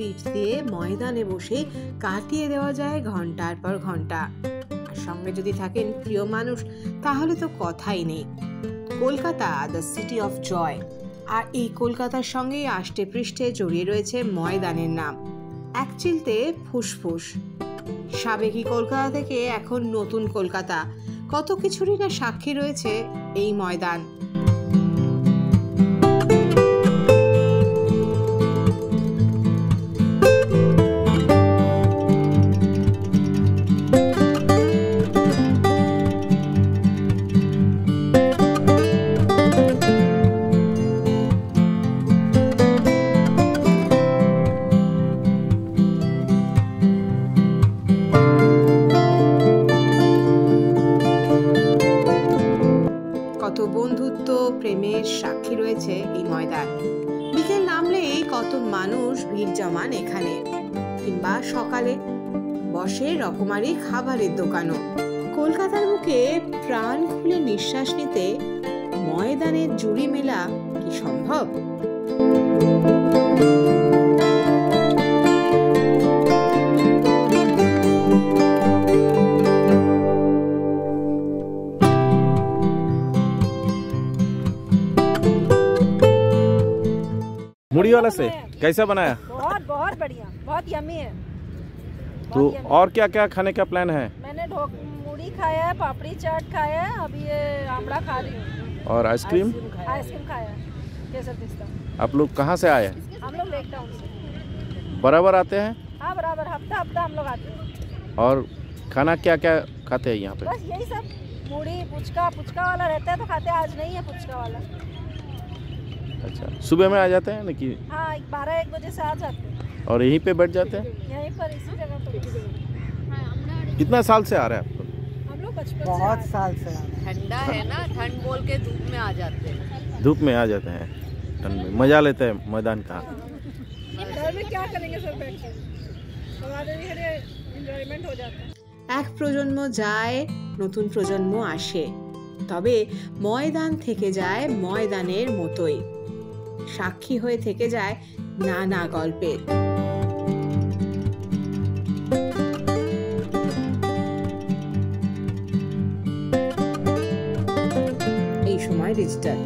Seat দিয়ে ময়দানে বসে কাটিয়ে দেওয়া যায় ঘন্টার পর ঘন্টা। আর সঙ্গে যদি থাকেন প্রিয় মানুষ তাহলে তো কথাই নেই। Kolkata the city of joy. আর এই কলকাতার সঙ্গেই আষ্টে পৃষ্ঠে জড়িয়ে রয়েছে ময়দানের নাম। এক চিলতে ফুসফুস। সাবেকি কলকাতা থেকে এখন নতুন কলকাতা, কত কিছুরই না সাক্ষী রয়েছে এই ময়দান। কত বন্ধুত্ব প্রেমের সাক্ষী রয়েছে এই ময়দান। বিকেল নামলেই কত মানুষ ভিড় জমান এখানে, কিংবা সকালে বসে রকমারি খাবারের দোকানও। কলকাতার বুকে প্রাণ খুলে নিঃশ্বাস নিতে ময়দানের জুড়ি মেলা কি সম্ভব? मुड़ी वाला से कैसा बनाया? बहुत बहुत बढ़िया, बहुत यम्मी है। तो और क्या क्या खाने का प्लान है? मैंने मुड़ी खाया है, पापड़ी चाट खाया है, अभी ये आमला खा रही हूँ। और आइसक्रीम? आइसक्रीम खाया है, केसर पिस्ता। आप लोग कहाँ से आए? हम लोग लेक टाउन से। बराबर आते हैं? हाँ बराबर, हफ्ता हफ्ता हम लोग आते हैं। और खाना क्या क्या खाते हैं यहाँ पे? बस यही सब, मुड़ी पुचका वाला रहता है तो खाते हैं, आज नहीं है पुचका वाला। अच्छा, सुबह में आ जाते हैं ना कि? हाँ 12-1 बजे से आ जाते हैं। और यहीं पे बैठ जाते हैं? यहीं पर इसी जगह पर। कितना साल से आ रहे हैं आप? हम लोग बचपन से बहुत साल से। ठंडा है ना, ठंड बोल के धूप में आ जाते हैं। धूप में आ जाते हैं, ठंड में मजा लेते हैं मैदान का। घर में क्या करेंगे सर, बैठ के हमारे लिए एंजॉयमेंट हो जाता है। এক প্রজন্ম যায়, নতুন প্রজন্ম আসে, তবে ময়দান থেকে যায় ময়দানের মতোই, সাক্ষী হয়ে থেকে যায় নানা গল্পের। এই সময় ডিজিটাল।